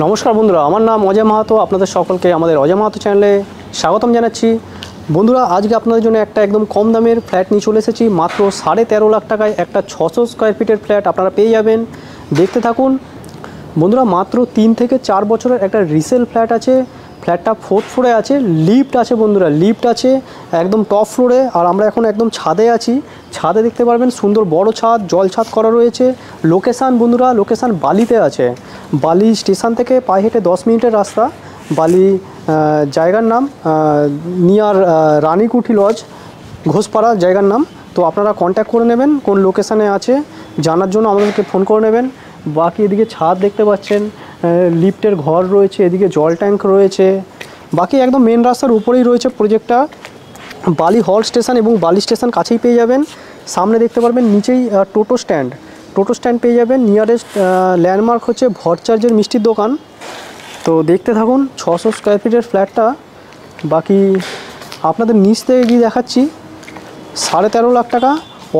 নমস্কার বন্ধুরা, আমার নাম অজয় মাহাতো। আপনাদের সকলকে আমাদের অজয় মাহাতো চ্যানেলে স্বাগতম জানাচ্ছি। বন্ধুরা, আজকে আপনাদের জন্য একটা একদম কম দামের ফ্ল্যাট নিয়ে চলে এসেছি। মাত্র 13.5 লাখ টাকায় একটা 600 স্কোয়ার ফিটের ফ্ল্যাট আপনারা পেয়ে যাবেন। দেখতে থাকুন বন্ধুরা। মাত্র 3 থেকে 4 বছরের একটা রিসেল ফ্ল্যাট আছে। ফ্ল্যাটটা 4th ফ্লোরে আছে, লিফট আছে বন্ধুরা, লিফট আছে একদম টপ ফ্লোরে। আর আমরা এখন একদম ছাদে আছি। ছাদে দেখতে পারবেন সুন্দর বড় ছাদ, জল ছাদ করা রয়েছে। লোকেশান বন্ধুরা, লোকেশান বালিতে আছে। বালি স্টেশন থেকে পায়ে হেঁটে 10 মিনিটের রাস্তা। বালি জায়গার নাম নিয়ার রানীকুঠি লজ, ঘোষপাড়া জায়গার নাম। তো আপনারা কন্ট্যাক্ট করে নেবেন কোন লোকেশানে আছে জানার জন্য আমাদেরকে ফোন করে নেবেন। বাকি এদিকে ছাদ দেখতে পাচ্ছেন, লিফটের ঘর রয়েছে, এদিকে জল ট্যাঙ্ক রয়েছে। বাকি একদম মেন রাস্তার উপরেই রয়েছে প্রজেক্টটা। বালি হল স্টেশন এবং বালি স্টেশন কাছেই পেয়ে যাবেন। সামনে দেখতে পারবেন নিচেই টোটো স্ট্যান্ড পেয়ে যাবেন। নিয়ারেস্ট ল্যান্ডমার্ক হচ্ছে ভরচার্জের মিষ্টির দোকান। তো দেখতে থাকুন 600 স্কোয়ার ফিটের ফ্ল্যাটটা। বাকি আপনাদের নিচ থেকে গিয়ে দেখাচ্ছি। 13.5 লাখ টাকা,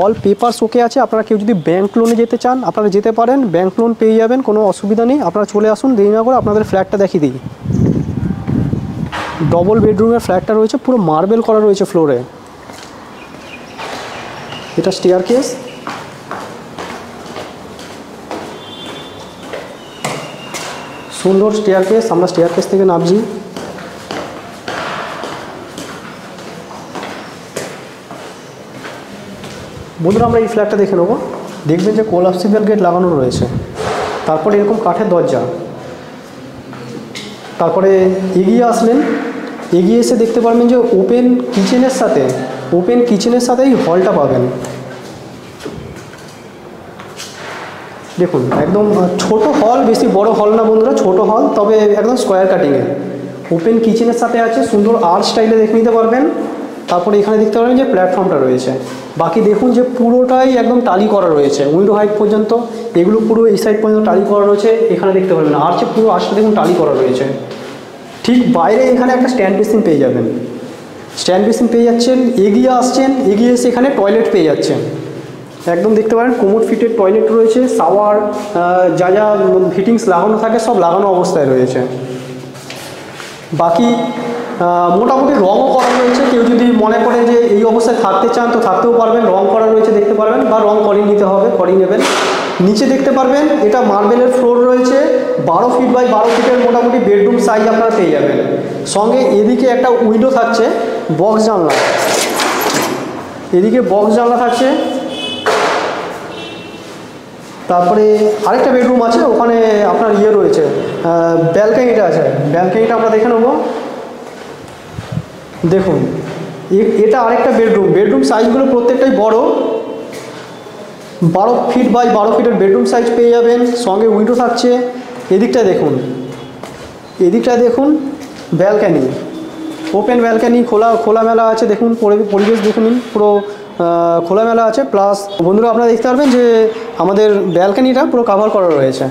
অল পেপারস ওকে আছে। আপনারা কেউ যদি ব্যাঙ্ক লোনে যেতে চান আপনারা যেতে পারেন, ব্যাঙ্ক লোন পেয়ে যাবেন, কোনো অসুবিধা নেই। আপনারা চলে আসুন, দেরি না করে আপনাদের ফ্ল্যাটটা দেখিয়ে দিই। ডবল বেডরুমের ফ্ল্যাটটা রয়েছে, পুরো মার্বেল করা রয়েছে ফ্লোরে। এটা স্টেয়ারকেস, সুন্দর স্টেয়ারকেস। আমরা স্টেয়ারকেস থেকে নামছি। বন্ধুরা, আমরা এই ফ্ল্যাটটা দেখে নেবো। দেখবেন যে কোলাপসিবল গেট লাগানো রয়েছে, তারপরে এরকম কাঠের দরজা। তারপরে এগিয়ে আসলেন, এগিয়ে এসে দেখতে পারবেন যে ওপেন কিচেনের সাথেই হলটা পাবেন। দেখুন একদম ছোট হল, বেশি বড় হল না বন্ধুরা, ছোট হল, তবে একদম স্কোয়ার কাটিংয়ে। ওপেন কিচেনের সাথে আছে, সুন্দর আর্ট স্টাইলে দেখে নিতে পারবেন। তারপরে এখানে দেখতে পারবেন যে প্ল্যাটফর্মটা রয়েছে। বাকি দেখুন যে পুরোটাই একদম টালি করা রয়েছে, উইন্ডো হাইট পর্যন্ত। এগুলো পুরো এই সাইড পর্যন্ত টালি করা রয়েছে। এখানে দেখতে পারবেন আর্চে, পুরো আর্চটা দেখুন টালি করা রয়েছে। ঠিক বাইরে এখানে একটা স্ট্যান্ড বেসিন পেয়ে যাবেন। এগিয়ে আসছেন, এগিয়ে এসে এখানে টয়লেট পেয়ে যাচ্ছেন। একদম দেখতে পারেন কোমোড ফিটের টয়লেট রয়েছে, শাওয়ার, যা যা ফিটিংস লাগানো থাকে সব লাগানো অবস্থায় রয়েছে। বাকি মোটামুটি রঙও করা রয়েছে। কেউ যদি মনে করে যে এই অবস্থায় থাকতে চান তো থাকতেও পারবেন, রং করা রয়েছে দেখতে পারবেন, বা রং করিয়ে নিতে হবে, করিয়ে নেবেন। নিচে দেখতে পারবেন এটা মার্বেলের ফ্লোর রয়েছে। 12 ফিট বাই 12 ফিটের মোটামুটি বেডরুম সাইজ আপনারা পেয়ে যাবেন। সঙ্গে এদিকে একটা উইন্ডো থাকছে, বক্স জানলা, এদিকে বক্স জানলা থাকছে। তারপরে আরেকটা বেডরুম আছে, ওখানে আপনার রয়েছে, ব্যালকানিটা আছে। ব্যালকানিটা আমরা দেখে নেব। দেখুন এটা আরেকটা বেডরুম সাইজগুলো প্রত্যেকটাই বড়। 12 ফিট বাই 12 ফিটের বেডরুম সাইজ পেয়ে যাবেন, সঙ্গে উইন্ডো থাকছে। এদিকটা দেখুন ব্যালকানি, ওপেন ব্যালকানি, খোলামেলা আছে। দেখুন পরিবেশ দেখুন, পুরো খোলামেলা আছে। প্লাস বন্ধুরা আপনারা দেখতে পারবেন যে আমাদের ব্যালকানিটা পুরো কাভার করা রয়েছে।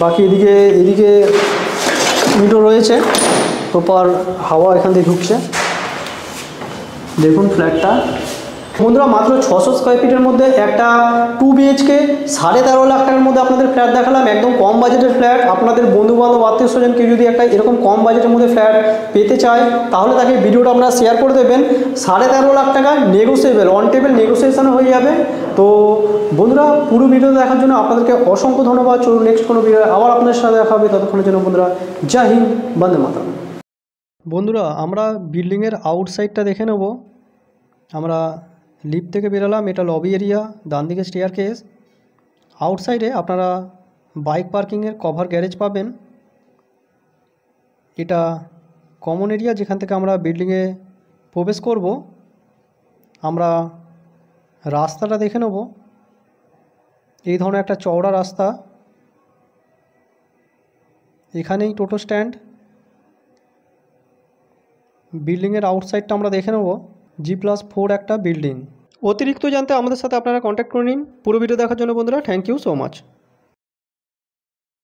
বাকি এদিকে উইন্ডো রয়েছে, প্রপার হাওয়া এখান থেকে ঢুকছে। দেখুন ফ্ল্যাটটা বন্ধুরা, মাত্র 600 স্কোয়ার ফিটের মধ্যে একটা 2 BHK 13.5 লাখ টাকার মধ্যে আপনাদের ফ্ল্যাট দেখালাম। একদম কম বাজেটের ফ্ল্যাট। আপনাদের বন্ধুবান্ধব আত্মীয় স্বজন কেউ যদি একটা এরকম কম বাজেটের মধ্যে ফ্ল্যাট পেতে চায় তাহলে তাকে ভিডিওটা আপনারা শেয়ার করে দেবেন। 13.5 লাখ টাকা নেগোসিয়েবল, অন টেবিল নেগোসিয়েশনও হয়ে যাবে। তো বন্ধুরা, পুরো ভিডিও দেখার জন্য আপনাদেরকে অসংখ্য ধন্যবাদ। চলুন নেক্সট কোনো ভিডিও আবার আপনাদের সাথে দেখা হবে। ততক্ষণের জন্য বন্ধুরা জয় হিন্দ, বন্দে মাতরম। বন্ধুরা, আমরা বিল্ডিংয়ের আউটসাইডটা দেখে নেব। আমরা লিফট থেকে বেরোলাম, এটা লবি এরিয়া, ডান দিকে স্টেয়ারকেস। আউটসাইডে আপনারা বাইক পার্কিংয়ের কভার গ্যারেজ পাবেন। এটা কমন এরিয়া, যেখান থেকে আমরা বিল্ডিংয়ে প্রবেশ করব। আমরা রাস্তাটা দেখে নেব। এই ধরনের একটা চওড়া রাস্তা। এখানেই টোটো স্ট্যান্ড। বিল্ডিংয়ের আউটসাইডটা আমরা দেখে নেব। G+4 একটা বিল্ডিং। অতিরিক্ত জানতে আমাদের সাথে আপনারা কন্ট্যাক্ট করে নিন। পুরো ভিডিও দেখার জন্য বন্ধুরা থ্যাংক ইউ সো মাচ।